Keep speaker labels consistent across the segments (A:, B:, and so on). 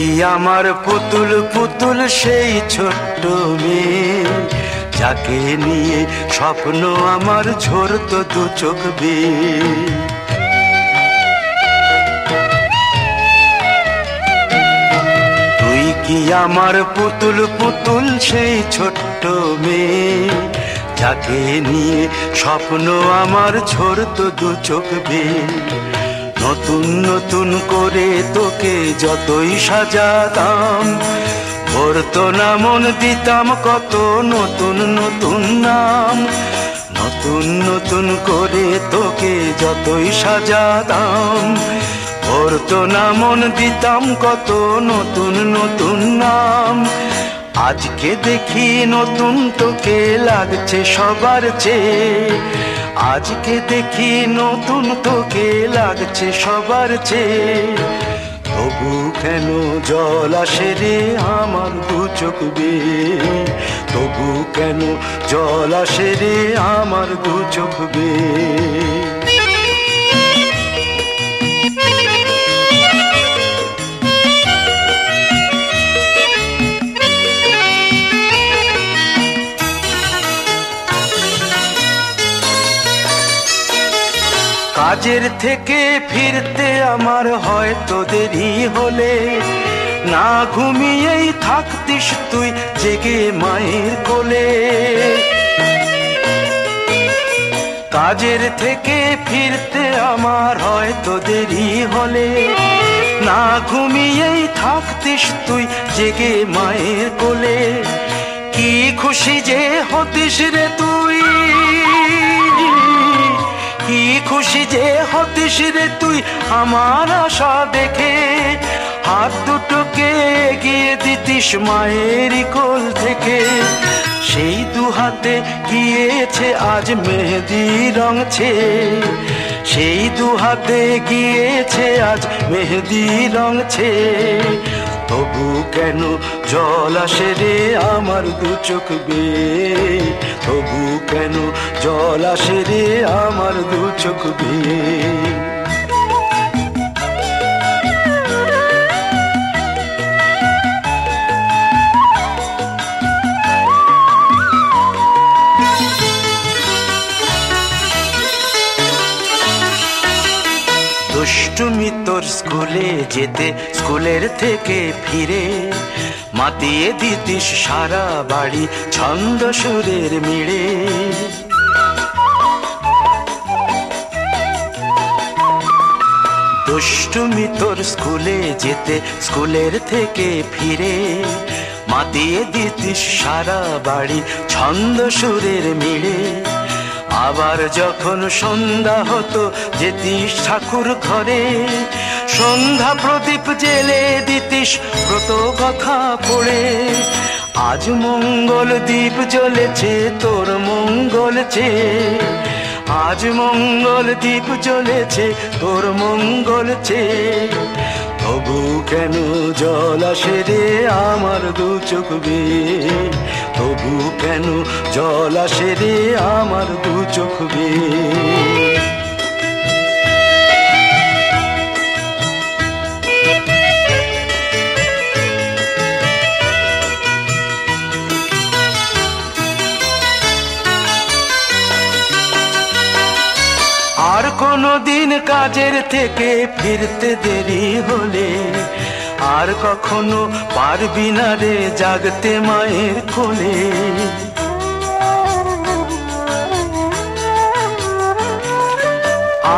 A: কি আমার পুতুল পুতুল সেই ছোট্ট মেয়ে, যাকে নিয়ে স্বপ্ন আমার ঝরতো দু চোখ বেয়ে। তুই কি আমার পুতুল পুতুল সেই ছোট্ট মেয়ে, যাকে নিয়ে স্বপ্ন আমার ঝরতো দু চোখ বেয়ে। নতুন নতুন করে তোকে যতই সাজাতাম, ভরতো না মন, দিতাম কত নতুন নতুন নাম। নতুন নতুন করে তোকে যতই সাজাতাম, ভরতো না মন, দিতাম কত নতুন নতুন নাম। আজকে দেখি নতুন তোকে লাগছে সবার চেয়ে, আজকে দেখি নতুন তোকে লাগছে সবার চেয়ে। তবু কেন জল আসে রে আমার দু চোখ বেয়ে, তবু কেন জল আসে রে আমার দু চোখ বেয়ে। কাজের থেকে ফিরতে আমার হয়তো দেরি হলে, না ঘুমিয়েই থাকতিস তুই জেগে মায়ের কোলে। কাজের থেকে ফিরতে আমার হয়তো দেরি হলে, না ঘুমিয়েই থাকতিস তুই জেগে মায়ের কোলে। কি খুশি যে হতিস রে তুই, কি খুশি যে হতিস রে তুই আমার আশা দেখে। হাত দুটোকে এগিয়ে দিতিস মায়ের কোল থেকে, সেই দু হাতে গিয়েছে আজ মেহেদি রং ছেয়ে। সেই দু হাতে গিয়েছে আজ মেহেদি রং ছেয়ে। তবু কেন জল আসে রে আমার দু চোখ বেয়ে, তবু কেন জল আসে রে আমার দু চোখ বেয়ে। দুষ্টুমি তোর স্কুলে যেতে, স্কুলের থেকে ফিরে মাতিয়ে দিতিস সারা বাড়ি ছন্দ সুরের মিড়ে। দুষ্টুমি তোর স্কুলে যেতে, স্কুলের থেকে ফিরে মাতিয়ে দিতিস সারা বাড়ি ছন্দ সুরের মিড়ে। আবার যখন সন্ধ্যা হতো যেতিস ঠাকুর ঘরে, সন্ধ্যা প্রদীপ জেলে দিতিস ব্রত কথা পড়ে। আজ মঙ্গল দ্বীপ জ্বলেছে তোর মঙ্গল চেয়ে, আজ মঙ্গল দ্বীপ জ্বলেছে তোর মঙ্গল চেয়ে। তবু কেন জল আসে রে আমার দু চোখ বেয়ে, তবু কেন জল আসে রে আমার দু চোখ বেয়ে। আর কোনো দিন কাজের থেকে ফিরতে দেরি হলে, আর কখনো পারবি না রে জাগতে মায়ের কোলে।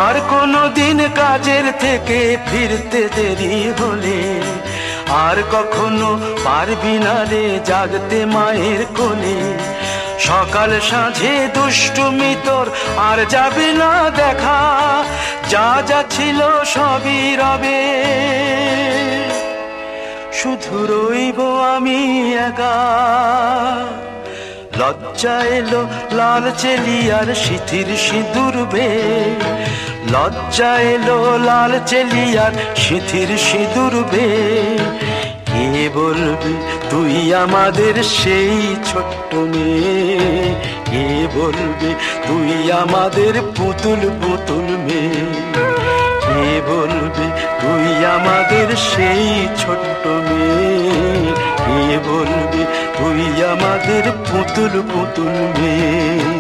A: আর কোনো দিন কাজের থেকে ফিরতে দেরি হলে, আর কখনো পারবি না রে জাগতে মায়ের কোলে। সকাল সাঁঝে দুষ্টুমি তোর আর যাবে না দেখা, যা যা ছিল সবই রবে, শুধু রইব আমি একা। লজ্জা এলো লাল চেলিয়ার সিথির সিঁদুর বেয়ে, লজ্জা এলো লাল চেলিয়ার সিথির সিঁদুর বেয়ে। কে বলবে তুই আমাদের সেই ছোট্ট মেয়ে, কে বলবে তুই আমাদের পুতুল পুতুল মেয়ে, কে বলবে তুই আমাদের সেই ছোট্ট মেয়ে, কে বলবে তুই আমাদের পুতুল পুতুল মেয়ে।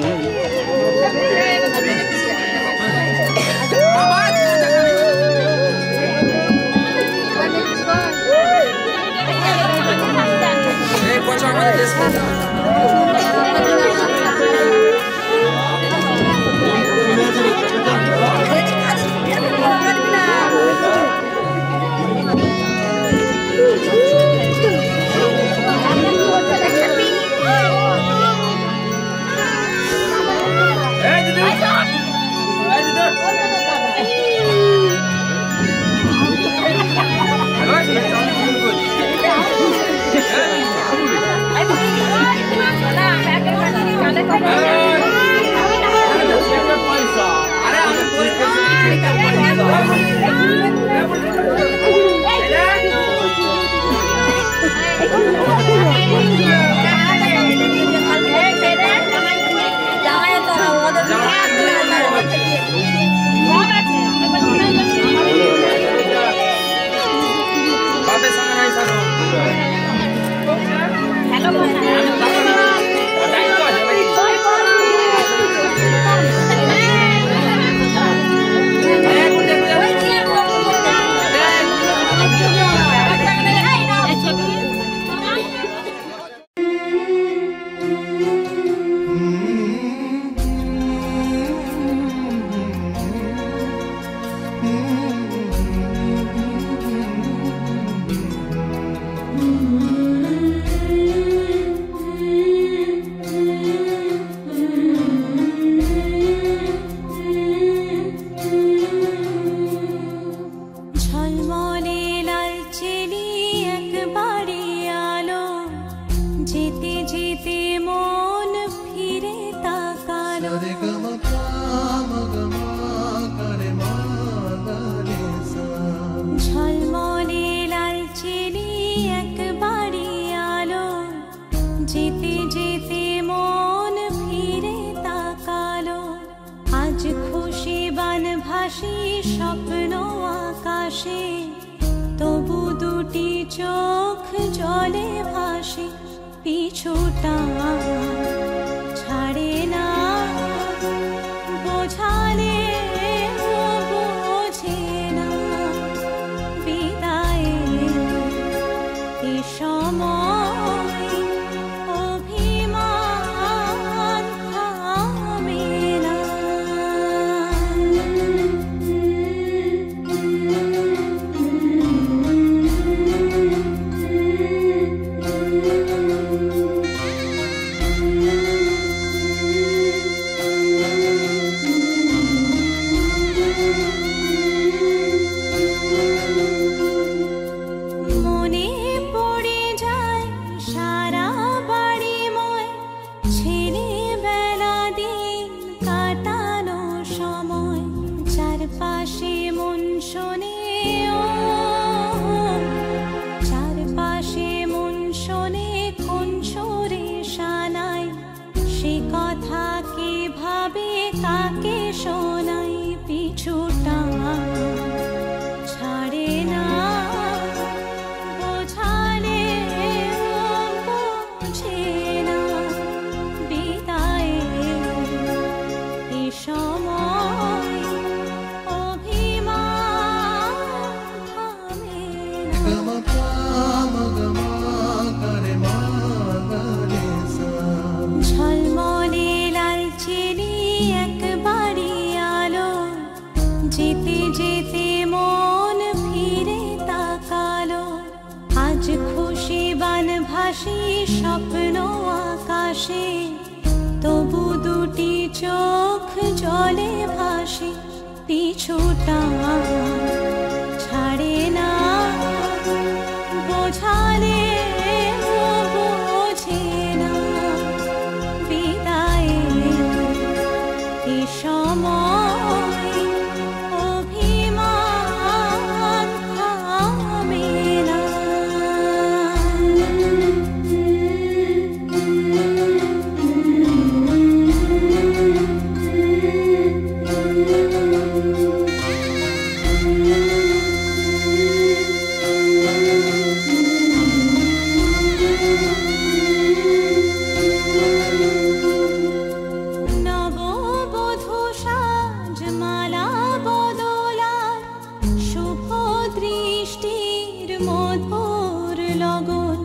B: মধুর লগন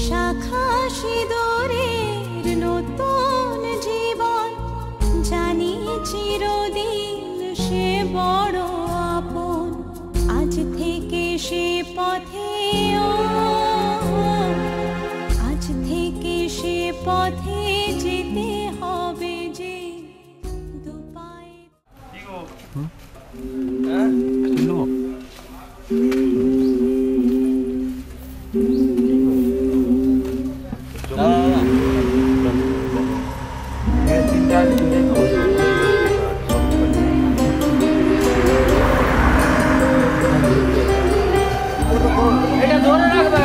B: শাখা সিঁদুরের নতুন জীবন জানি চিরদিন সে বড় আপন আজ থেকে সে পথে আজ থেকে সে পথে যেতে হবে যে দুপায়ে
C: এটা ধরে রাখবে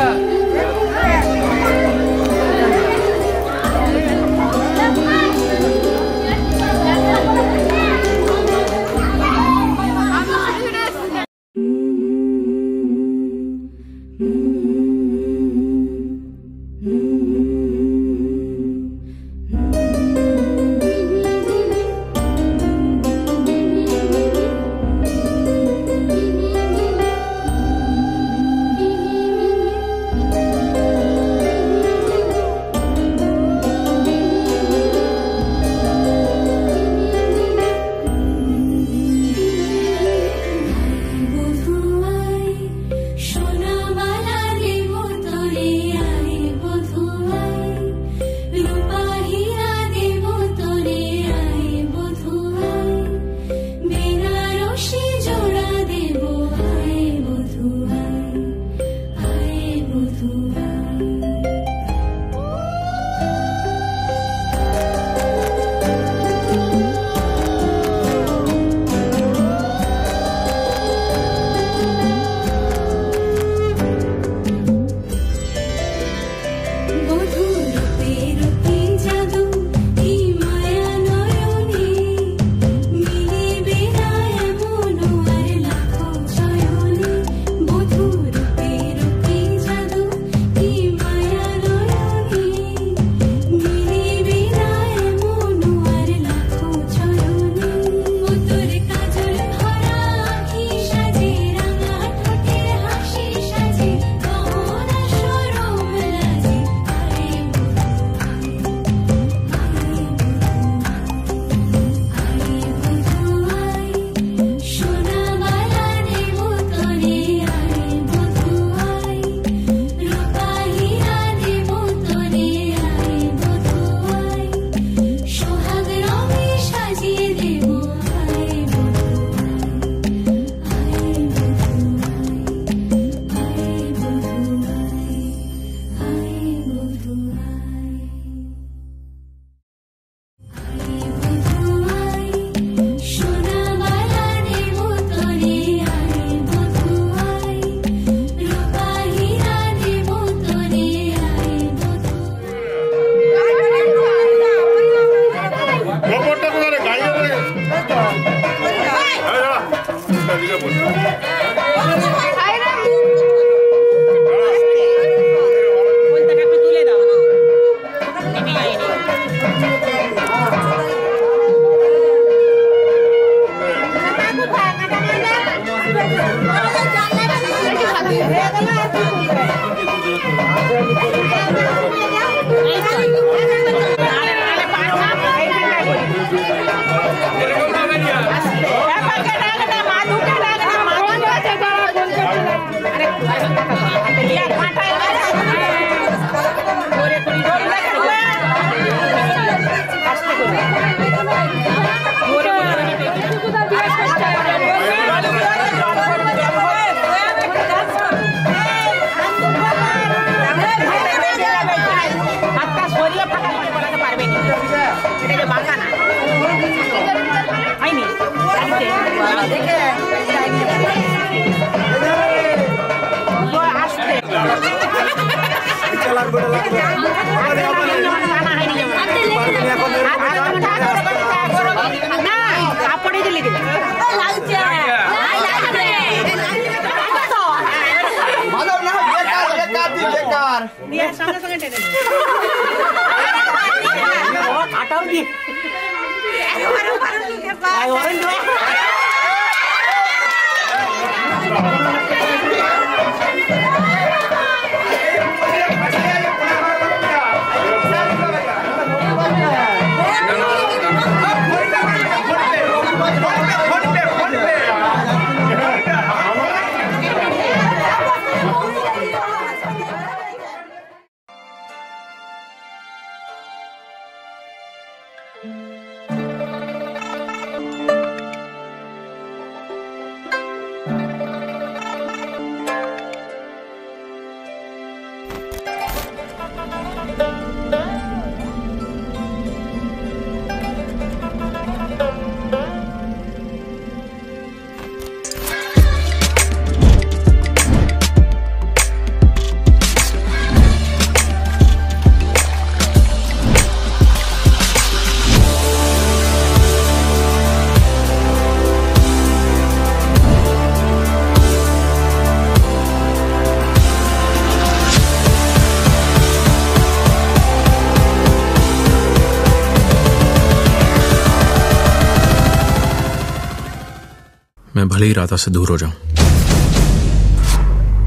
D: मैं भले ही राधा से दूर हो जाऊं,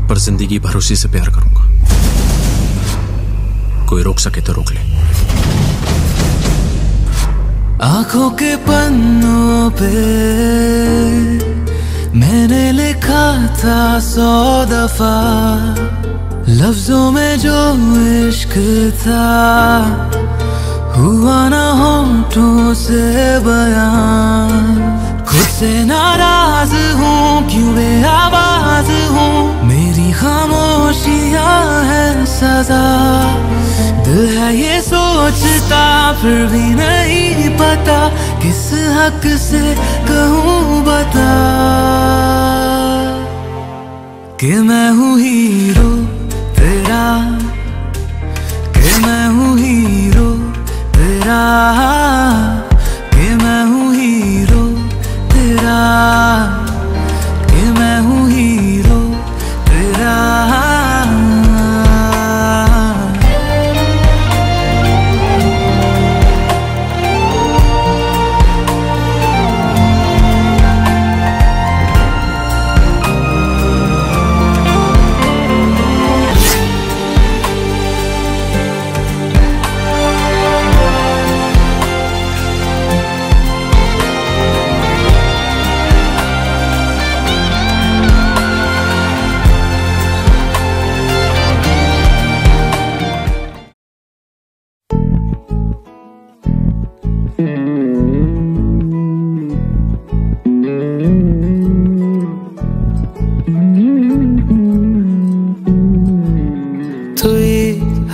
D: पर जिंदगी भर उसी से प्यार करूंगा। कोई रोक सके तो रोक ले।
E: आंखों के पन्नों पे मैंने लिखा था 100 दफा, लफ्जों में जो इश्क था हुआ ना होठों से बयां। खुद से नाराज हूँ, क्यों बेआवाज हूँ, मेरी खामोशियाँ है सजा। दिल है ये सोचता फिर भी नहीं पता, किस हक से कहूँ बता कि मैं हूँ हीरो तेरा, कि मैं हूँ हीरो तेरा, कि मैं हूँ हीरो तेरा, कि मैं हूँ हीरो तेरा।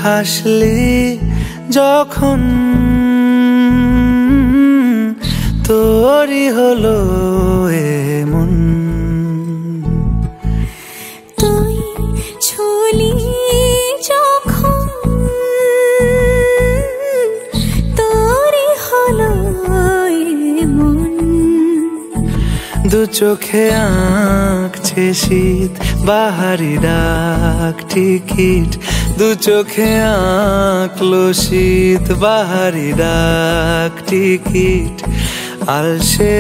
E: হাসলি যখন তোরই হলো এমন,
B: তুই ছুলি যখন তোরই হলো এমন।
E: দু চোখে আঁকছে শীত বাহারি ডাক টিকিট, দু চোখে আঁকলো শীত বাহারি ডাক টিকিট। আলসে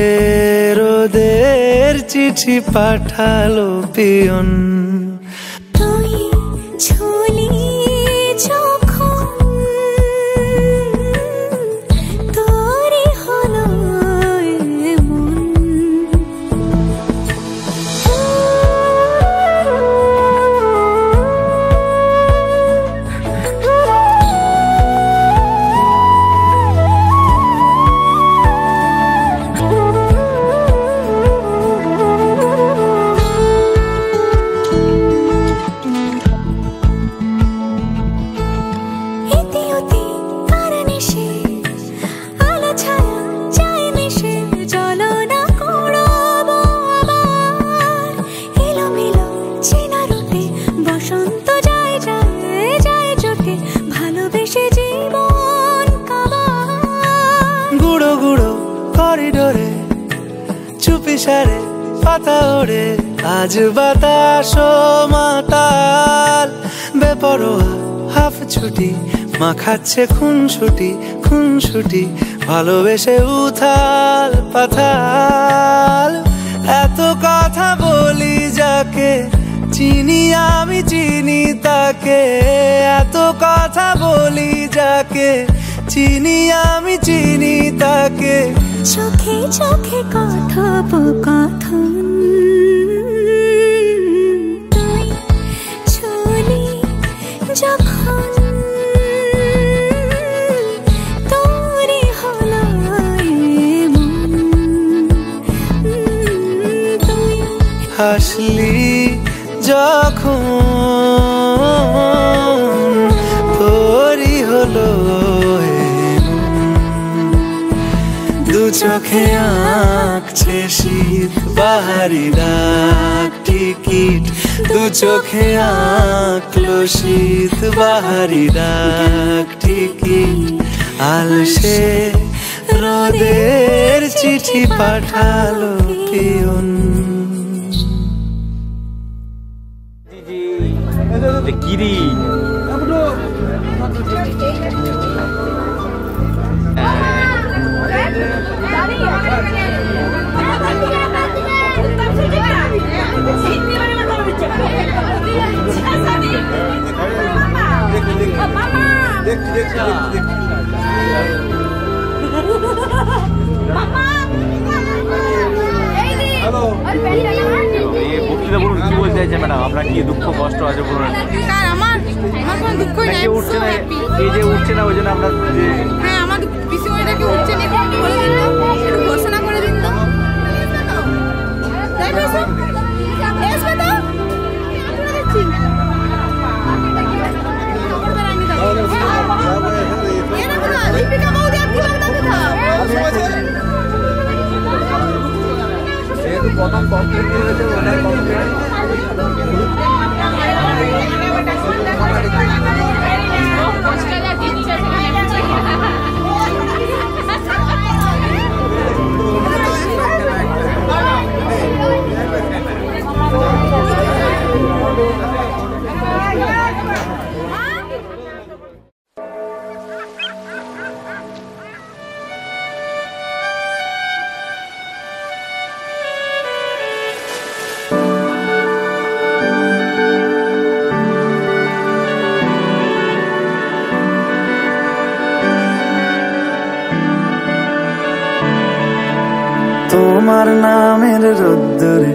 E: রোদের চিঠি পাঠালো পিয়ন,
B: তুই ছুলি যখন তোরই হলো এমন।
E: সারে পাতা ওড়ে আজ বাতাস মাতাল, বেপরোয়া হাফ ছুটি মাখাচ্ছে খুনসুটি খুনসুটি, ভালোবেসে উথাল পাথাল। এত কথা বলি যাকে চিনি আমি চিনি তাকে, এত কথা বলি যাকে চিনি আমি চিনি তাকে।
B: চোখে চোখে কথোপকথন, তুই ছুলি যখন তোরই হলো এমন। তুই
E: হাসলি যখন তোরই হলো দু চোখে আঁকছে শীত বাহারি ডাক টিকিট, দু চোখে আঁকলো শীত বাহারি ডাক টিকিট। আলসে রোদের চিঠি পাঠালো পিয়ন।
C: কিরি
F: ম্যাডাম আপনার কি দুঃখ কষ্ট আছে বলুন?
G: আমার কোনো দুঃখই নাই,
F: উঠছে না, এই যে উঠছে না ওই জন্য আপনার
G: হ্যাঁ আমার পিসিমণিটাকে উঠছে না, একটু বলে দিন তো, একটু ঘোষণা করে দিন তো। তাই পেছো এসবে তো দেখছি দীপিকা বৌদি আর কি লাগবে
F: যেহেতু প্রথম কমপ্লিট হয়েছে ওটাই কমপ্লিট
E: তোমার নামের রোদ্দুরে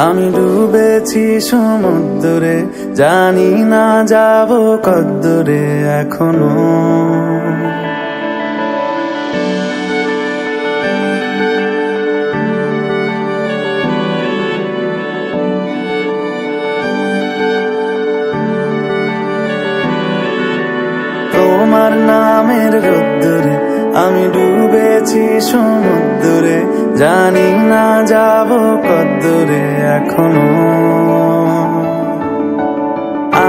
E: আমি ডুবেছি সমুদ্রে, জানি না যাব কদ্দুরে এখনো। তোমার নামের রোদ্দুরে আমি ডুবেছি সমুদ্রে, জানি না যাব কদ্দুরে এখনো।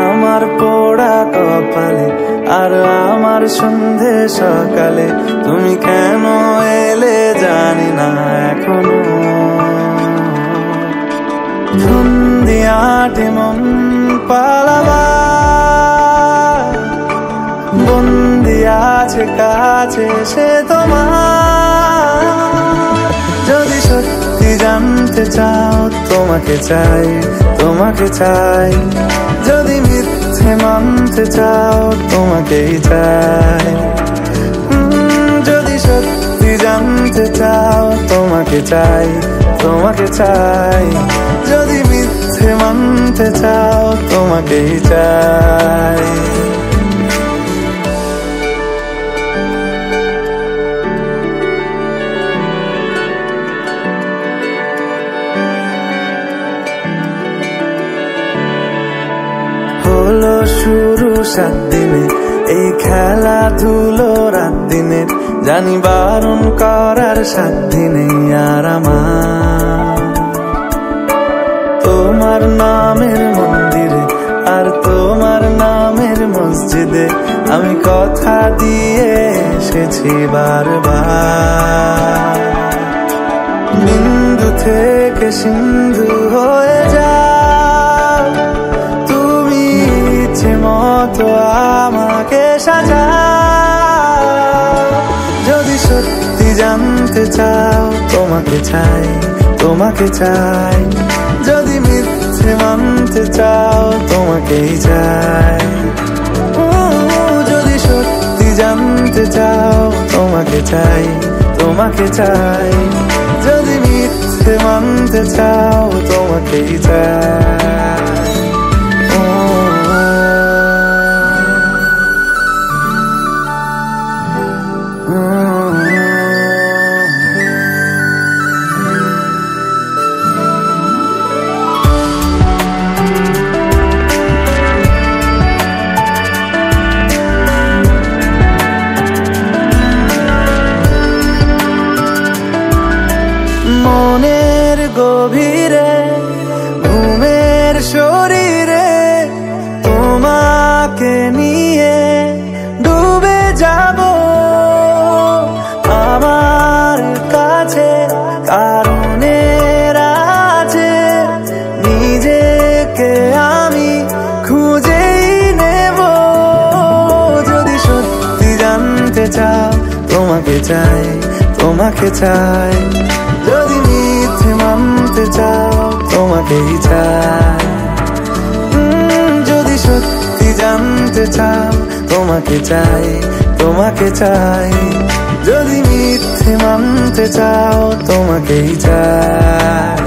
E: আমার পোড়া কপালে আর আমার সন্ধে সকালে তুমি কেন এলে জানি না এখনো। সন্ধিয়াটে মন পালাবা বন্দি আছে কাছে সে তোমার। যদি সত্যি জানতে চাও তোমাকে চাই, তোমাকে চাই। যদি মিথ্যে মানতে চাও তোমাকেই চাই। যদি সত্যি জানতে চাও তোমাকে চাই, তোমাকে চাই। যদি মিথ্যে মানতে চাও তোমাকেই চাই। হলো শুরু 7 দিনে এই খেলাধুলো রাত দিনে, জানি বারণ করার সাধ্য নেই আর আমার। তোমার নামের মন্দিরে আর তোমার নামের মসজিদে আমি কথা দিয়ে এসেছি বারবার। বিন্দু থেকে সিন্ধু হয়ে যাও তুমি, ইচ্ছে মতো আমাকে সাজাও। যদি সত্যি জানতে চাও তোমাকে চাই, তোমাকে চাই। যদি মিথ্যে মানতে চাও তোমাকেই চাই। যদি সত্যি জানতে চাও তোমাকে চাই, তোমাকে চাই। যদি মিথ্যে মানতে চাও তোমাকেই চাই। মনের গভীরে ঘুমের শরীরে তোমাকে নিয়ে ডুবে যাব। আমার কাছে কারণের আছে, নিজেকে আমি খুঁজেই নেব। যদি সত্যি জানতে চাও তোমাকে চাই, তোমাকে চাই। যদি মিথ্যে মানতে চাও তোমাকেই চাই। যদি সত্যি জানতে চাও তোমাকে চাই, তোমাকে চাই। যদি মিথ্যে মানতে চাও তোমাকেই চাই।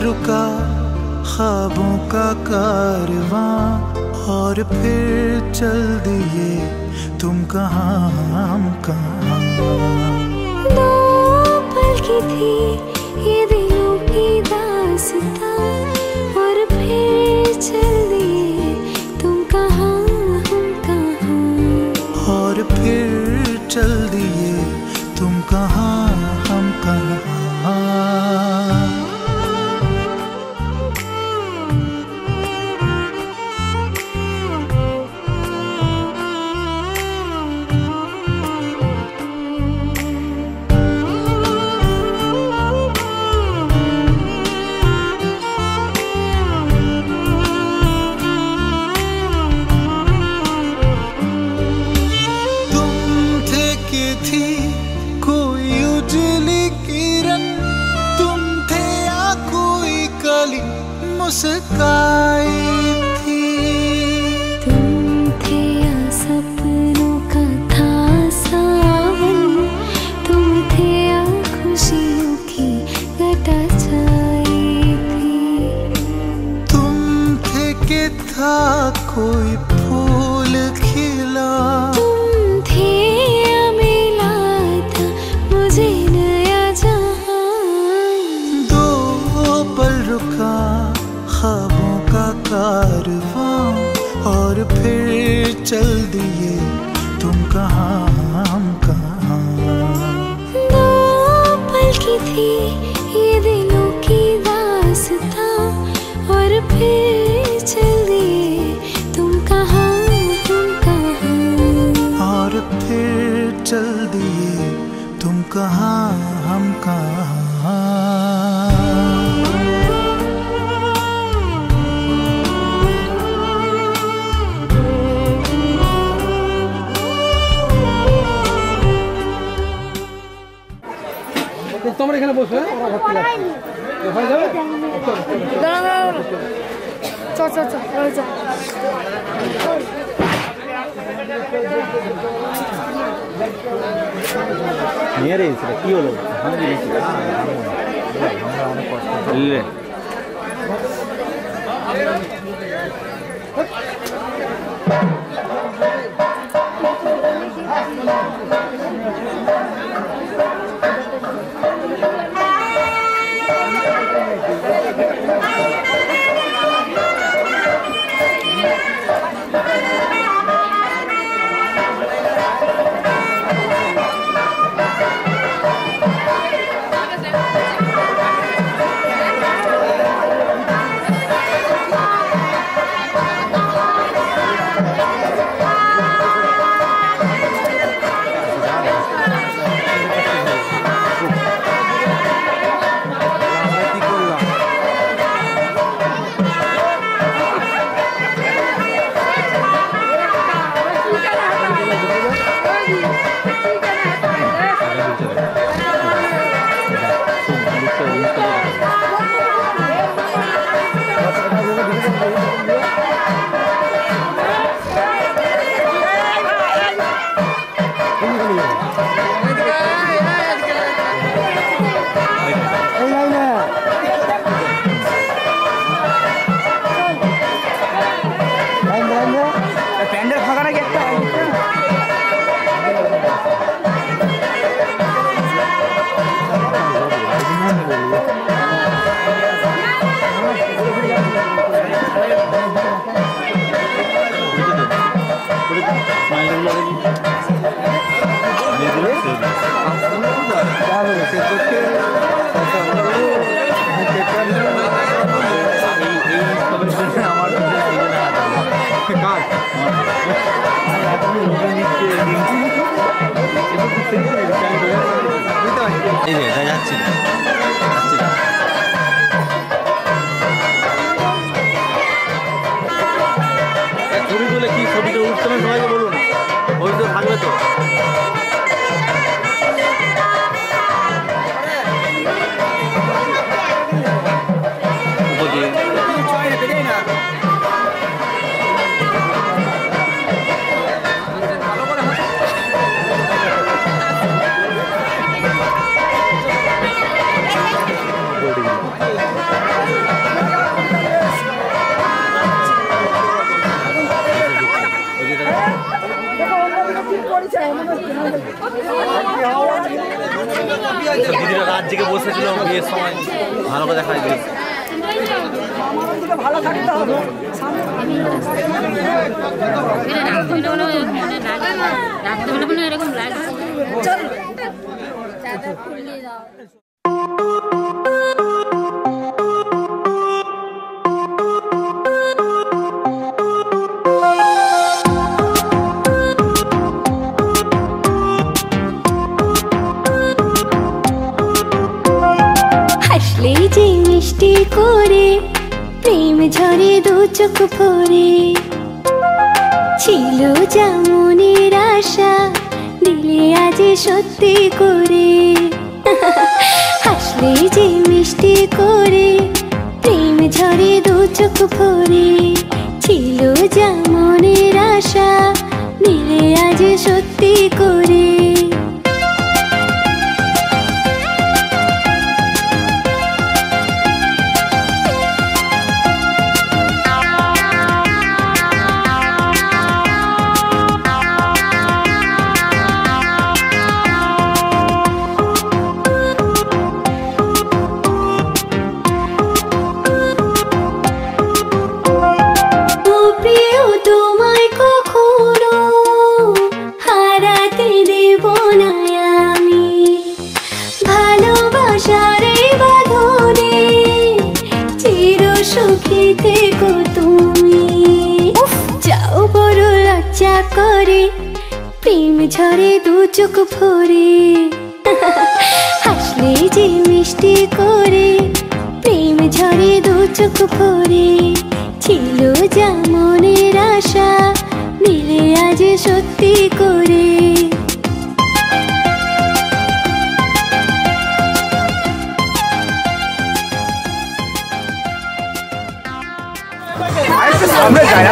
A: रुका ख्वाबों का कारवां और फिर चल दिए तुम कहाँ हम कहाँ।
B: दो पल की थी ये दिलों की दास्तां और फिर चल दिए तुम कहाँ हम कहाँ।
A: और फिर चल दिए तुम कहाँ हम कहाँ। मुस्काई थी
B: तुम थे या सपनों का था सावन, तुम थे या खुशियों की घटा छाई थी।
A: तुम थे कि था कोई फूल खिला,
B: तुम थे या मिला था मुझे नया जहां।
A: दो पल रुका ख्वाबों का कारवां और फिर चल दिए तुम कहाँ हम कहाँ।
B: दो पल की थी ये दिलों की दास्तां और फिर चल दिए तुम कहाँ हम कहाँ।
A: और फिर चल दिए तुम कहाँ हम कहाँ।
C: তোমরা এখানে বসো, ওরা ঘর থেকে আসছে। ওখানে যাবে?
F: নিয়ে রে সেটা কি হলো? আমরা অনেক কষ্ট করলে যাচ্ছি ছবি তুলে কি ছবিটা উঠতে না সবাইকে বলুন ওই তো থাকবে তো দিদিরা রাত জেগে বসেছিল বিয়ের সময় ভালো করে দেখা যায়
C: ভালো থাকতে হবে
H: এরকম লাগে
B: যে মিষ্টি করে প্রেম ঝরে দু চোখ ভরে ছিল যেমনের আশা দিলে আজ সত্যি করে হাসলে যে মিষ্টি করে প্রেম ঝরে দু চোখ ভরে ছিল যেমনের আশা দিলে আজ সত্যি করে করে প্রেম ঝরে দু চোখ ভরে হাসলে যে মিষ্টি করে প্রেম ঝরে দু চোখ ভরে ছিল যেমনের আশা দিলে আজ সত্যি করে
C: আমরা যাই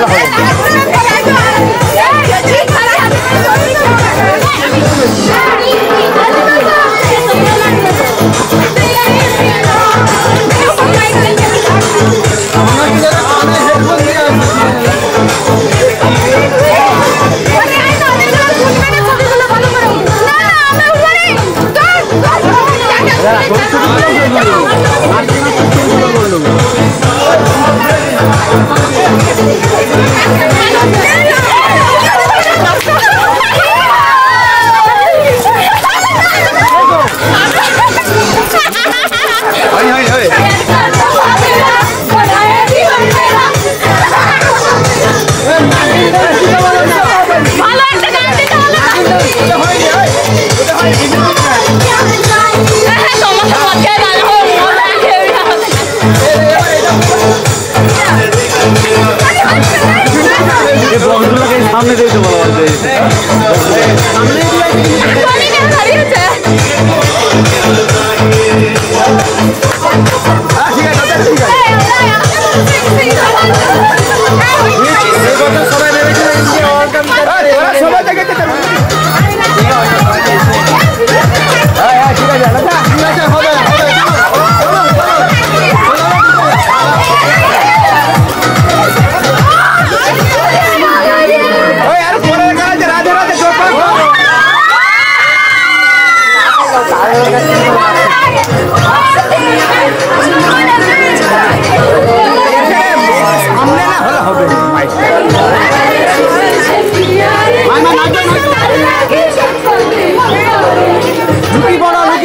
C: সামনে দিতে বলা লুকি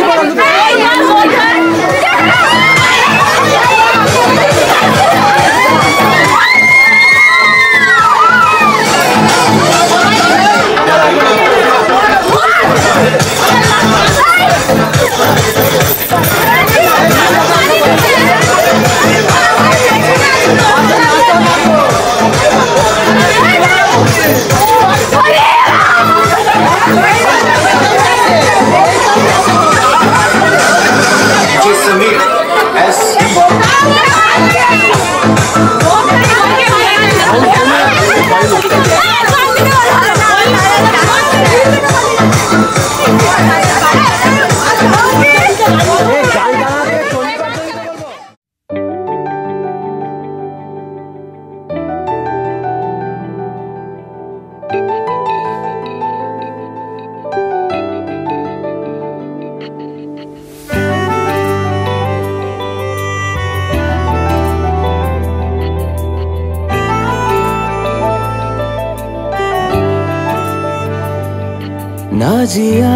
E: ना जिया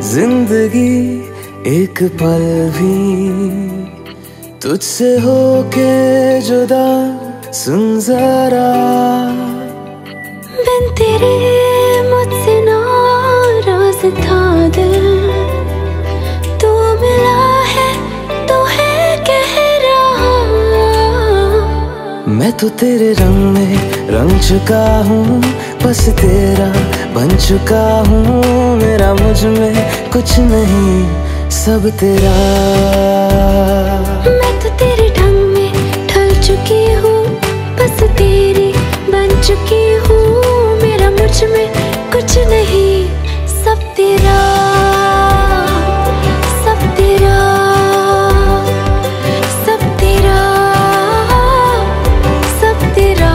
E: जिंदगी एक पल भी तुझसे होके जुदा, सुन जरा
B: बिन तेरे मुझसे नाराज था दिल, तू मिला है तो है कह रहा।
E: मैं तो तेरे रंग में रंग चुका हूँ, बस तेरा बन चुका हूँ। मेरा मुझ में कुछ नहीं, सब तेरा।
B: मैं तो तेरे ढंग में ढल चुकी हूँ, बस तेरी बन चुकी हूँ। मेरा मुझ में कुछ नहीं, सब तेरा, सब तेरा, सब तेरा, सब तेरा।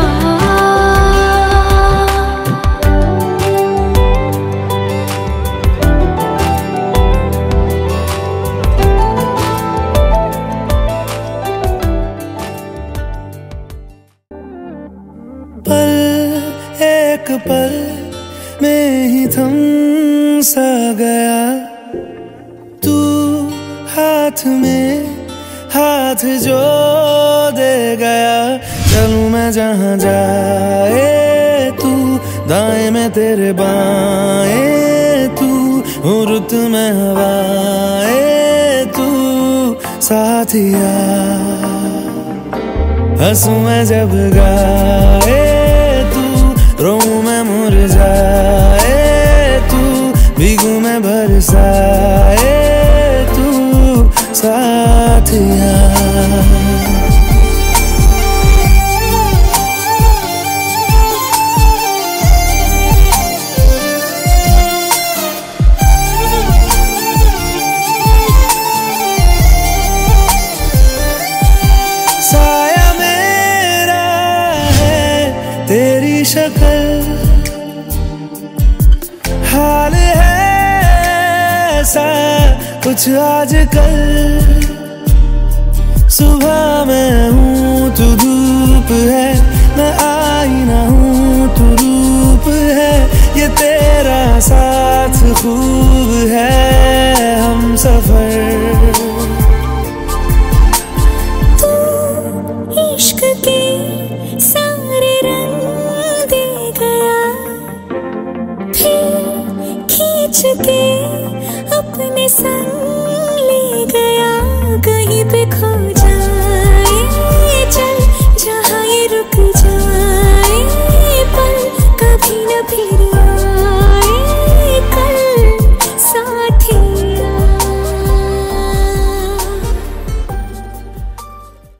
E: पल एक पल में ही थम सा गया, तू हाथ में हाथ जो दे गया। चलूं मैं जहाँ जाए तू, दाएं में तेरे बाएं तू, रुत में हवाएं तू साथिया। हंसूं मैं जब गाए तू, रोऊं मैं मुरझाए तू, भीगूं मैं बरसाए तू साथिया। साया मेरा है तेरी शक्ल, हाल है ऐसा कुछ आजकल। सुबह मैं हूँ तू धूप है, मैं आईना हूँ तू रूप है। ये तेरा साथ खूब है, हम सफर